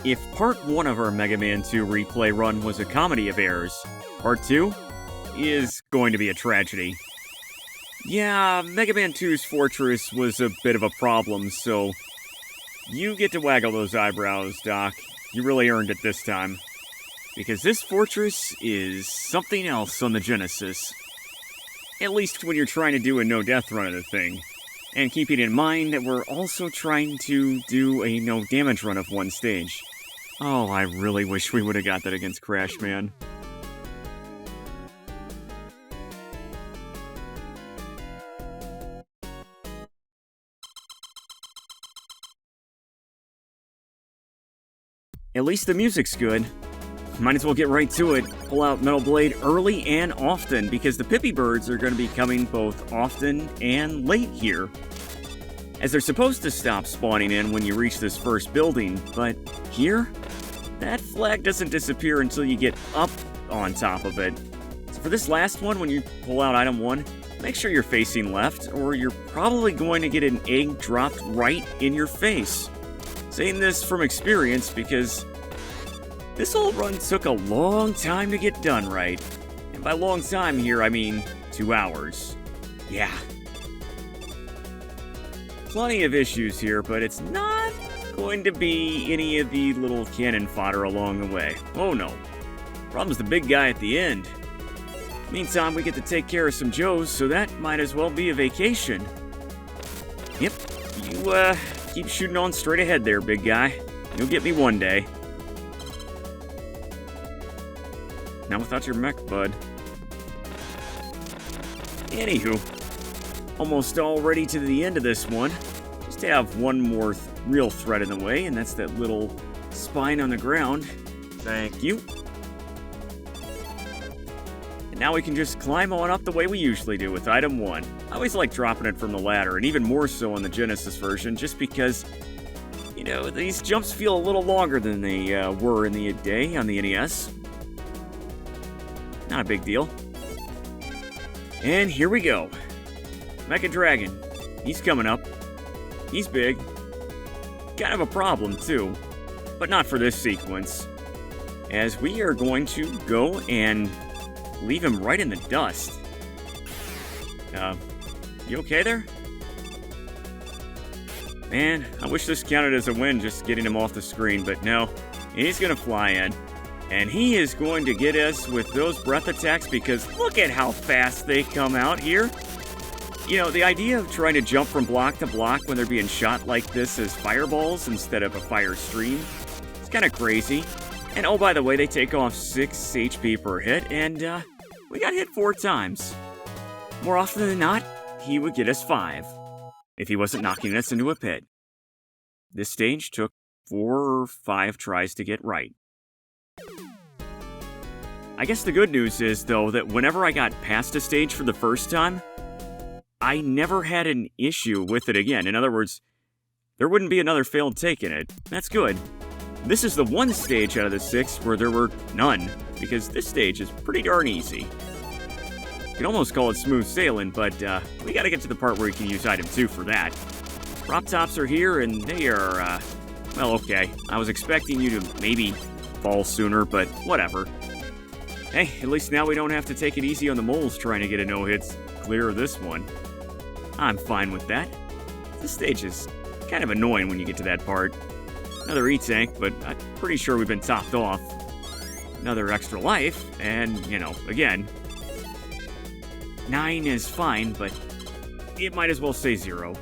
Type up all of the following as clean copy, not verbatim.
If Part 1 of our Mega Man 2 replay run was a comedy of errors, Part 2 is going to be a tragedy. Yeah, Mega Man 2's Fortress was a bit of a problem, so you get to waggle those eyebrows, Doc. You really earned it this time. Because this Fortress is something else on the Genesis. At least when you're trying to do a no-death run of the thing. And keeping in mind that we're also trying to do a no-damage run of one stage. Oh, I really wish we would have got that against Crash, man. At least the music's good. Might as well get right to it. Pull out Metal Blade early and often, because the Pippy Birds are going to be coming both often and late here. As they're supposed to stop spawning in when you reach this first building, but here, that flag doesn't disappear until you get up on top of it. So for this last one, when you pull out item 1, make sure you're facing left, or you're probably going to get an egg dropped right in your face. Saying this from experience because this whole run took a long time to get done right. And by long time here, I mean 2 hours. Yeah. Plenty of issues here, but it's not going to be any of the little cannon fodder along the way. Oh no. Problem's the big guy at the end. Meantime, we get to take care of some Joes, so that might as well be a vacation. Yep, you keep shooting on straight ahead there, big guy. You'll get me one day. Not without your mech, bud. Anywho, almost all ready to the end of this one. Just have one more real threat in the way, and that's that little spine on the ground. Thank you. And now we can just climb on up the way we usually do with item 1. I always like dropping it from the ladder, and even more so on the Genesis version, just because, you know, these jumps feel a little longer than they were in the day on the NES. Not a big deal. And here we go. Mecha Dragon. He's coming up. He's big. Kind of a problem, too. But not for this sequence. As we are going to go and leave him right in the dust. You okay there? Man, I wish this counted as a win, just getting him off the screen, but no. He's gonna fly in. And he is going to get us with those breath attacks because look at how fast they come out here. You know, the idea of trying to jump from block to block when they're being shot like this as fireballs instead of a fire stream, it's kind of crazy. And oh, by the way, they take off 6 HP per hit, and we got hit 4 times. More often than not, he would get us 5 if he wasn't knocking us into a pit. This stage took 4 or 5 tries to get right. I guess the good news is, though, that whenever I got past a stage for the first time, I never had an issue with it again. In other words, there wouldn't be another failed take in it. That's good. This is the one stage out of the 6 where there were none, because this stage is pretty darn easy. You can almost call it smooth sailing, but we gotta get to the part where you can use item 2 for that. Prop tops are here, and they are, well, okay. I was expecting you to maybe fall sooner, but whatever. Hey, at least now we don't have to take it easy on the moles trying to get a no-hits clear of this one. I'm fine with that. This stage is kind of annoying when you get to that part. Another E-tank, but I'm pretty sure we've been topped off. Another extra life, and, you know, again, 9 is fine, but it might as well say 0.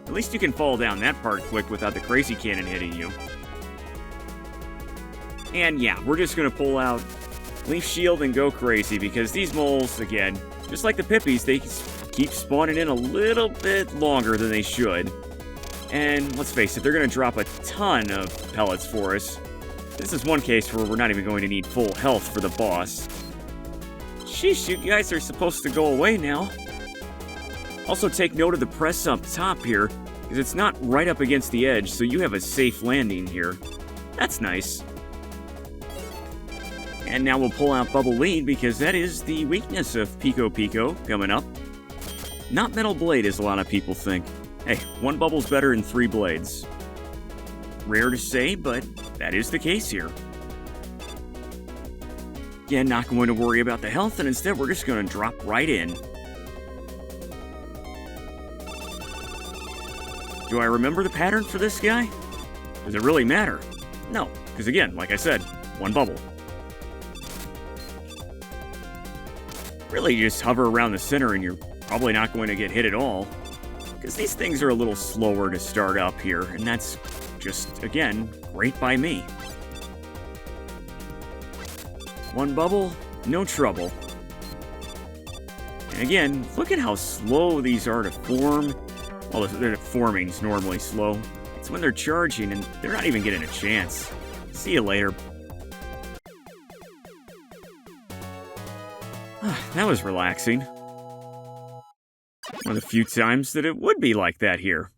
At least you can fall down that part quick without the crazy cannon hitting you. And yeah, we're just gonna pull out Leaf Shield and go crazy, because these moles, again, just like the Pippies, they keep spawning in a little bit longer than they should. And let's face it, they're gonna drop a ton of pellets for us. This is one case where we're not even going to need full health for the boss. Sheesh, you guys are supposed to go away now. Also take note of the press up top here, because it's not right up against the edge, so you have a safe landing here. That's nice. And now we'll pull out Bubble Lead, because that is the weakness of Pico Pico coming up. Not Metal Blade, as a lot of people think. Hey, 1 bubble's better than 3 blades. rare to say, but that is the case here. Again, not going to worry about the health, and instead we're just going to drop right in. Do I remember the pattern for this guy? Does it really matter? No, because again, like I said, one bubble. Really, you just hover around the center and you're probably not going to get hit at all, because these things are a little slower to start up here, and that's just, again, great by me. One bubble, no trouble. And again, look at how slow these are to form. Well, the forming's normally slow. It's when they're charging and they're not even getting a chance. See you later. That was relaxing. One of the few times that it would be like that here.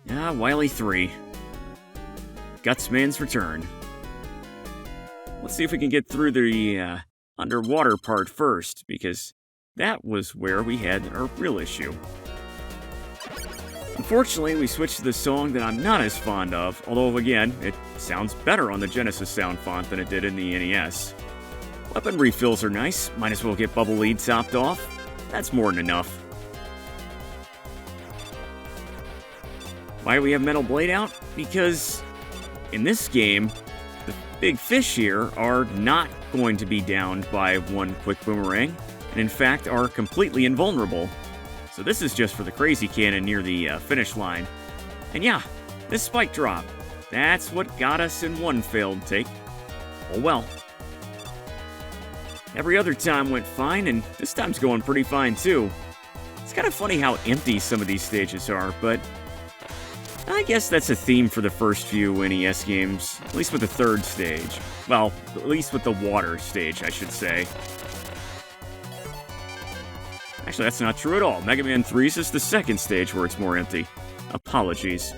Wily 3. Gutsman's return. Let's see if we can get through the underwater part first, because that was where we had our real issue. Unfortunately, we switched to the song that I'm not as fond of, although again, it sounds better on the Genesis sound font than it did in the NES. Weapon refills are nice, might as well get Bubble Lead topped off. That's more than enough. Why do we have Metal Blade out? Because in this game, the big fish here are not going to be downed by one quick boomerang, and in fact are completely invulnerable. So this is just for the crazy cannon near the finish line. And yeah, this spike drop, that's what got us in one failed take. Oh well. Every other time went fine, and this time's going pretty fine too. It's kind of funny how empty some of these stages are, but I guess that's a theme for the first few NES games, at least with the third stage. Well, at least with the water stage, I should say. Actually, that's not true at all. Mega Man 3's is the second stage where it's more empty. Apologies.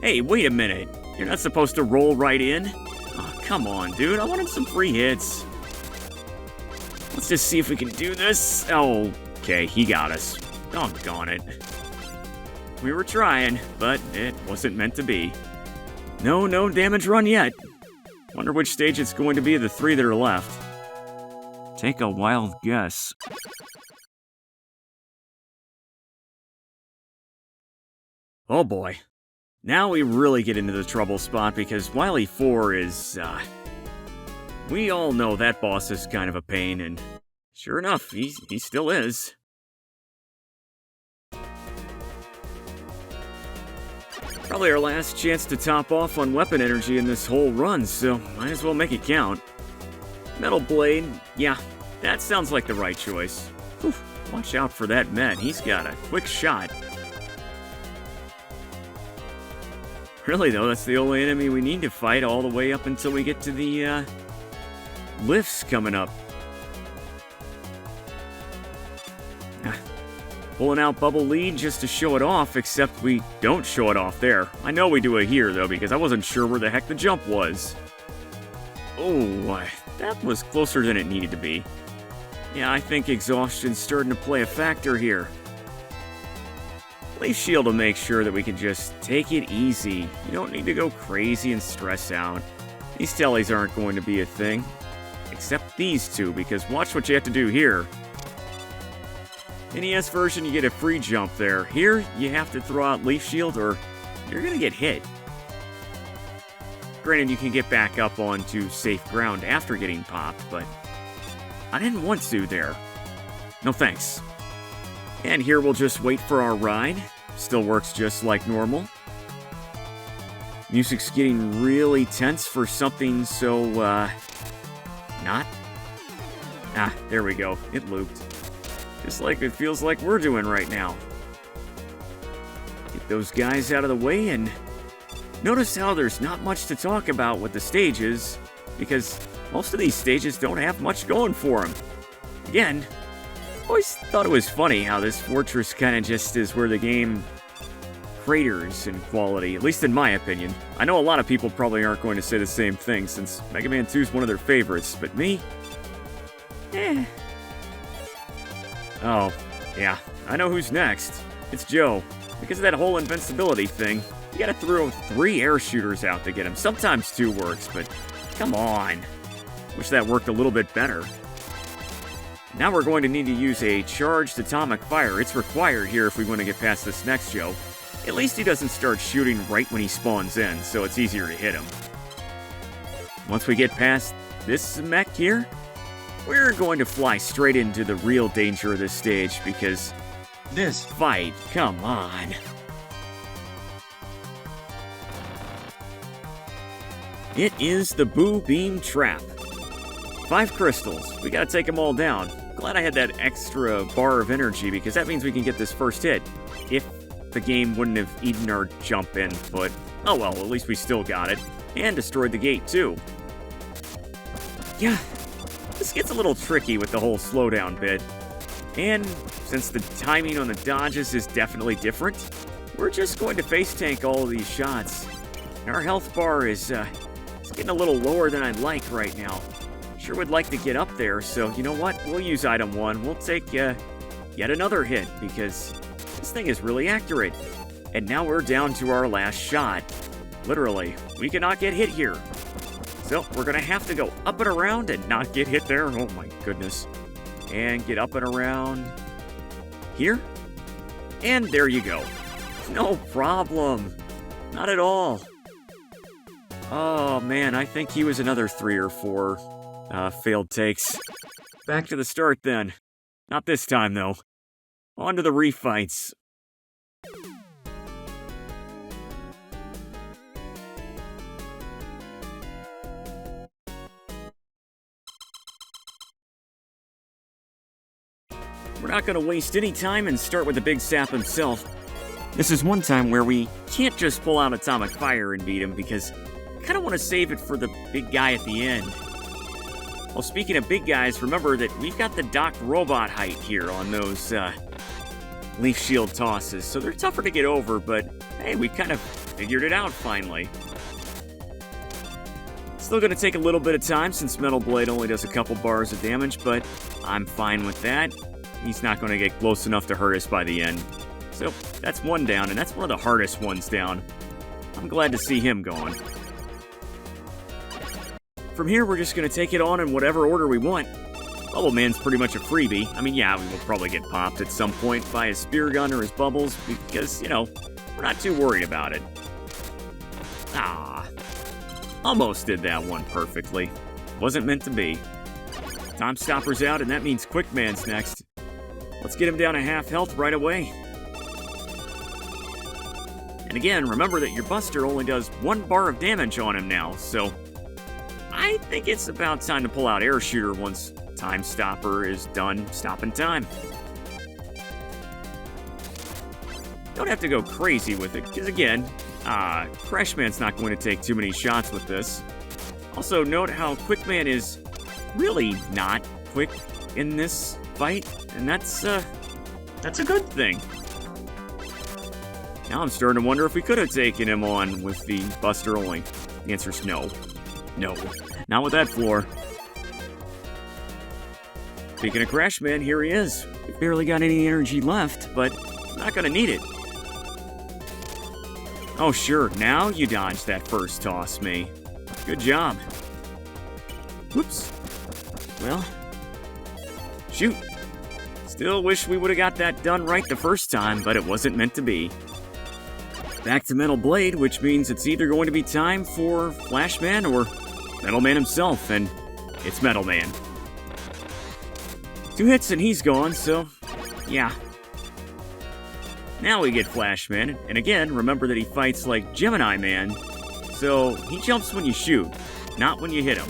Hey, wait a minute. You're not supposed to roll right in? Oh, come on, dude. I wanted some free hits. Let's just see if we can do this. Oh, okay, he got us. Doggone it. We were trying, but it wasn't meant to be. No damage run yet. Wonder which stage it's going to be of the three that are left. Take a wild guess. Oh boy. Now we really get into the trouble spot because Wily 4 is, we all know that boss is kind of a pain, and sure enough, he still is. Probably our last chance to top off on weapon energy in this whole run, so might as well make it count. Metal Blade, yeah, that sounds like the right choice. Whew, watch out for that Met, he's got a quick shot. Really though, that's the only enemy we need to fight all the way up until we get to the, lifts coming up. Pulling out Bubble Lead just to show it off, except we don't show it off there. I know we do it here, though, because I wasn't sure where the heck the jump was. Oh, that was closer than it needed to be. Yeah, I think exhaustion's starting to play a factor here. Leaf Shield will make sure that we can just take it easy. You don't need to go crazy and stress out. These tellies aren't going to be a thing. Except these two, because watch what you have to do here. NES version, you get a free jump there. Here, you have to throw out Leaf Shield or you're gonna get hit. Granted, you can get back up onto safe ground after getting popped, but I didn't want to there. No thanks. And here we'll just wait for our ride. Still works just like normal. Music's getting really tense for something so, not? Ah, there we go. It looped. Just like it feels like we're doing right now. Get those guys out of the way, and notice how there's not much to talk about with the stages, because most of these stages don't have much going for them. Again, always thought it was funny how this fortress kind of just is where the game craters in quality, at least in my opinion. I know a lot of people probably aren't going to say the same thing, since Mega Man 2 is one of their favorites, but me? Oh, yeah, I know who's next. It's Joe. because of that whole invincibility thing, you gotta throw 3 air shooters out to get him. Sometimes 2 works, but come on. Wish that worked a little bit better. Now we're going to need to use a charged atomic fire. It's required here if we want to get past this next Joe. At least he doesn't start shooting right when he spawns in, so it's easier to hit him. Once we get past this mech here, we're going to fly straight into the real danger of this stage because this fight, come on. It is the Boo Beam Trap. 5 crystals. We gotta take them all down. Glad I had that extra bar of energy because that means we can get this first hit. If the game wouldn't have eaten our jump input. Oh well, at least we still got it. And destroyed the gate too. Yeah, this gets a little tricky with the whole slowdown bit. And since the timing on the dodges is definitely different, we're just going to face tank all of these shots. Our health bar is it's getting a little lower than I'd like right now. Sure would like to get up there, so you know what? We'll use item 1. We'll take yet another hit because this thing is really accurate. And now we're down to our last shot. Literally, we cannot get hit here. So we're gonna have to go up and around and not get hit there. Oh my goodness. And get up and around here. And there you go. No problem. Not at all. Oh man, I think he was another 3 or 4 failed takes. Back to the start then. Not this time though. On to the refights. We're not going to waste any time and start with the Big Sap himself. This is one time where we can't just pull out Atomic Fire and beat him because I kind of want to save it for the big guy at the end. Well, speaking of big guys, remember that we've got the Doc Robot height here on those Leaf Shield tosses, so they're tougher to get over, but hey, we kind of figured it out finally. Still going to take a little bit of time since Metal Blade only does a couple bars of damage, but I'm fine with that. He's not going to get close enough to hurt us by the end. So that's one down, and that's one of the hardest ones down. I'm glad to see him gone. From here, we're just going to take it on in whatever order we want. Bubble Man's pretty much a freebie. I mean, yeah, we will probably get popped at some point by his spear gun or his bubbles because, you know, we're not too worried about it. Ah, almost did that one perfectly. Wasn't meant to be. Time Stopper's out, and that means Quick Man's next. Let's get him down to half health right away. And again, remember that your Buster only does 1 bar of damage on him now, so I think it's about time to pull out Air Shooter once Time Stopper is done stopping time. Don't have to go crazy with it, because again, Crash Man's not going to take too many shots with this. Also, note how Quick Man is really not quick in this fight, and that's a good thing. Now I'm starting to wonder if we could have taken him on with the Buster only. The answer's no. No. Not with that floor. Speaking of Crash Man, here he is. We've barely got any energy left, but not gonna need it. Oh sure, now you dodged that first toss, me. Good job. Whoops. Well, shoot. Still wish we would have got that done right the first time, but it wasn't meant to be. Back to Metal Blade, which means it's either going to be time for Flash Man or Metal Man himself, and it's Metal Man. 2 hits and he's gone, so yeah. Now we get Flash Man, and again, remember that he fights like Gemini Man, so he jumps when you shoot, not when you hit him.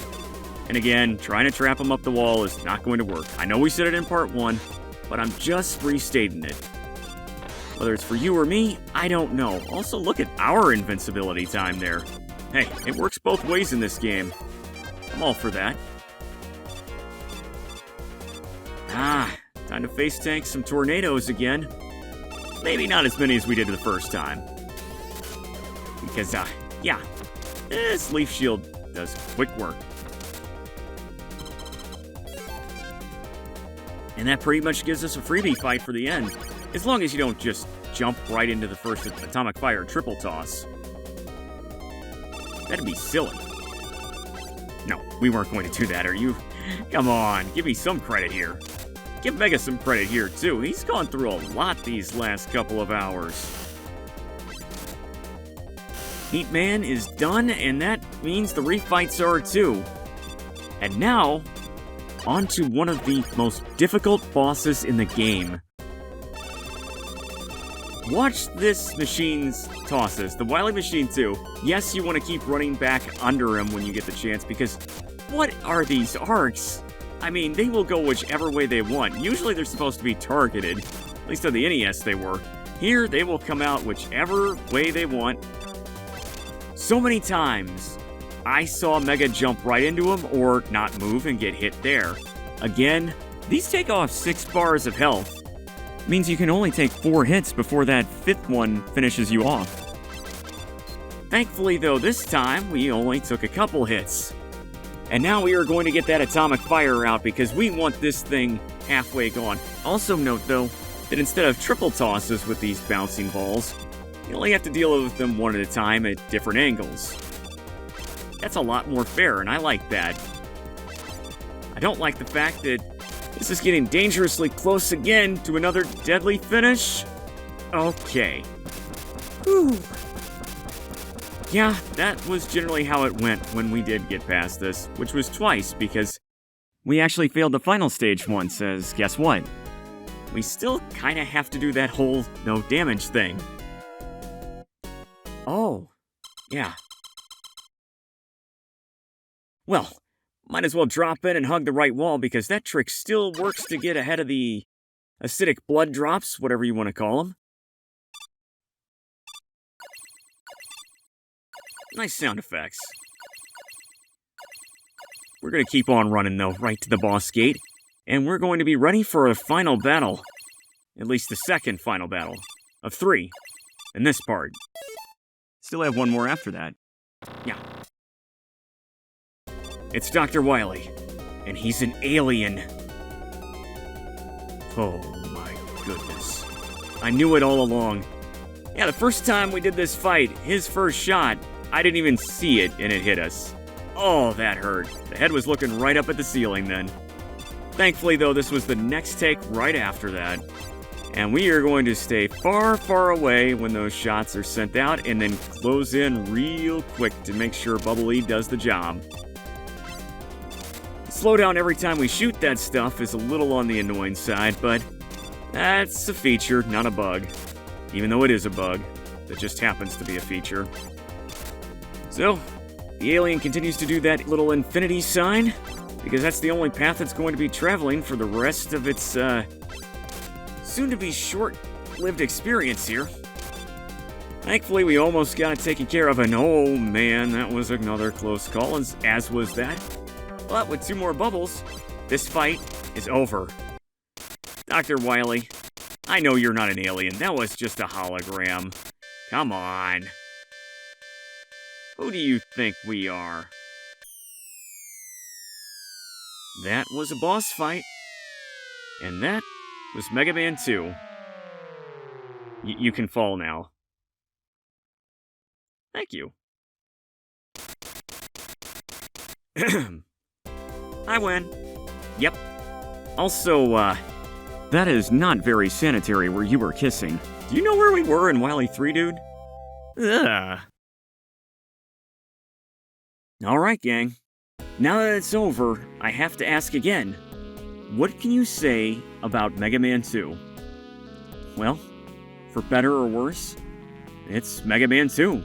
And again, trying to trap him up the wall is not going to work. I know we said it in part 1, but I'm just restating it. Whether it's for you or me, I don't know. Also, look at our invincibility time there. Hey, it works both ways in this game. I'm all for that. Ah, time to face tank some tornadoes again. Maybe not as many as we did the first time. Because, yeah, this Leaf Shield does quick work. And that pretty much gives us a freebie fight for the end. As long as you don't just jump right into the first Atomic Fire triple toss. That'd be silly. No, we weren't going to do that, are you? Come on, give me some credit here. Give Mega some credit here, too. He's gone through a lot these last couple of hours. Heat Man is done, and that means the refights are too. And now, on to one of the most difficult bosses in the game. Watch this machine's tosses, the Wily Machine 2. Yes, you want to keep running back under him when you get the chance, because what are these arcs? I mean, they will go whichever way they want. Usually they're supposed to be targeted. At least on the NES they were. Here, they will come out whichever way they want. So many times, I saw Mega jump right into him or not move and get hit there. Again, these take off 6 bars of health. Means you can only take 4 hits before that 5th one finishes you off. Thankfully though, this time we only took a couple hits. And now we are going to get that Atomic Fire out because we want this thing halfway gone. Also note though, that instead of triple tosses with these bouncing balls, you only have to deal with them one at a time at different angles. That's a lot more fair, and I like that. I don't like the fact that this is getting dangerously close again to another deadly finish. Okay. Whew. Yeah, that was generally how it went when we did get past this, which was twice, because we actually failed the final stage once, as guess what? We still kinda have to do that whole no damage thing. Oh, yeah. Well, might as well drop in and hug the right wall, because that trick still works to get ahead of the acidic blood drops, whatever you want to call them. Nice sound effects. We're going to keep on running, though, right to the boss gate, and we're going to be ready for a final battle. At least the second final battle of 3 in this part. Still have one more after that. Yeah. It's Dr. Wily, and he's an alien. Oh my goodness. I knew it all along. Yeah, the first time we did this fight, his first shot, I didn't even see it and it hit us. Oh, that hurt. The head was looking right up at the ceiling then. Thankfully though, this was the next take right after that. And we are going to stay far, far away when those shots are sent out and then close in real quick to make sure Bubble E does the job. Slow down every time we shoot that stuff is a little on the annoying side, but that's a feature, not a bug. Even though it is a bug, that just happens to be a feature. So, the alien continues to do that little infinity sign, because that's the only path it's going to be traveling for the rest of its, soon-to-be short-lived experience here. Thankfully, we almost got it taken care of, and oh man, that was another close call, as was that. But with 2 more bubbles, this fight is over. Dr. Wily, I know you're not an alien. That was just a hologram. Come on. Who do you think we are? That was a boss fight. And that was Mega Man 2. You can fall now. Thank you. I win. Yep. Also, that is not very sanitary where you were kissing. Do you know where we were in Wily 3, dude? Ugh. Alright, gang. Now that it's over, I have to ask again. What can you say about Mega Man 2? Well, for better or worse, it's Mega Man 2.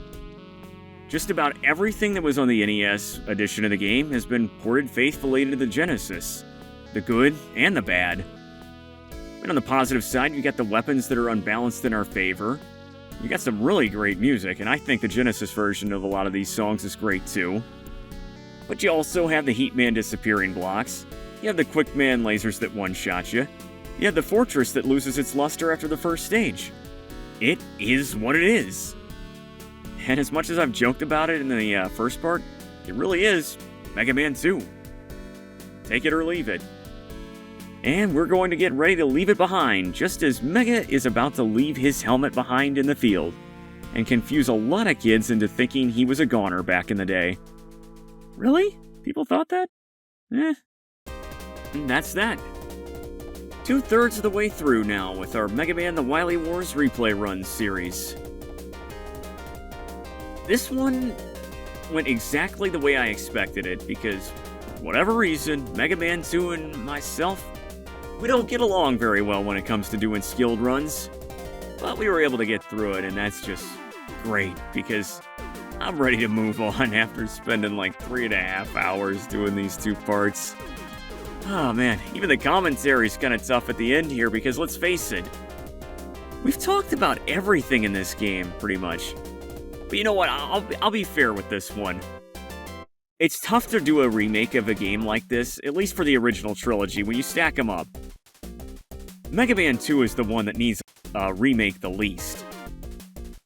Just about everything that was on the NES edition of the game has been ported faithfully into the Genesis. The good and the bad. And on the positive side, you got the weapons that are unbalanced in our favor. You got some really great music, and I think the Genesis version of a lot of these songs is great too. But you also have the Heat Man disappearing blocks. You have the Quick Man lasers that one-shot you. You have the Fortress that loses its luster after the first stage. It is what it is. And as much as I've joked about it in the first part, it really is Mega Man 2. Take it or leave it. And we're going to get ready to leave it behind, just as Mega is about to leave his helmet behind in the field, and confuse a lot of kids into thinking he was a goner back in the day. Really? People thought that? And that's that. 2/3 of the way through now with our Mega Man The Wily Wars Replay Run series. This one went exactly the way I expected it, because for whatever reason, Mega Man 2 and myself, we don't get along very well when it comes to doing skilled runs. But we were able to get through it, and that's just great, because I'm ready to move on after spending like 3.5 hours doing these 2 parts. Oh man, even the commentary's kinda tough at the end here, because let's face it, we've talked about everything in this game, pretty much. But you know what, I'll be fair with this one. It's tough to do a remake of a game like this, at least for the original trilogy, when you stack them up. Mega Man 2 is the one that needs a remake the least.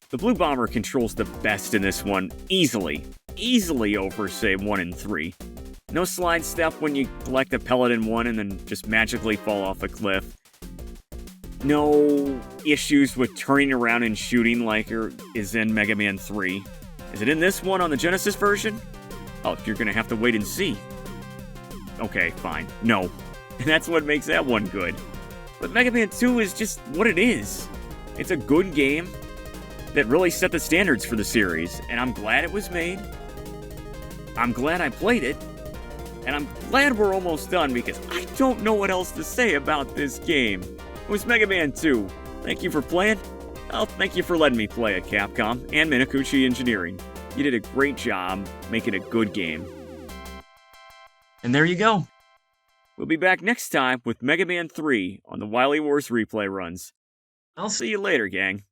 The Blue Bomber controls the best in this one, easily over, say, 1 and 3. No slide step when you collect a pellet in 1 and then just magically fall off a cliff. No issues with turning around and shooting like there is in Mega Man 3. Is it in this one on the Genesis version? Oh, you're gonna have to wait and see. Okay, fine. No. And that's what makes that one good. But Mega Man 2 is just what it is. It's a good game that really set the standards for the series, and I'm glad it was made. I'm glad I played it. And I'm glad we're almost done, because I don't know what else to say about this game. It was Mega Man 2. Thank you for playing. Well, thank you for letting me play at Capcom and Minakuchi Engineering. You did a great job making a good game. And there you go. We'll be back next time with Mega Man 3 on the Wily Wars replay runs. I'll see you later, gang.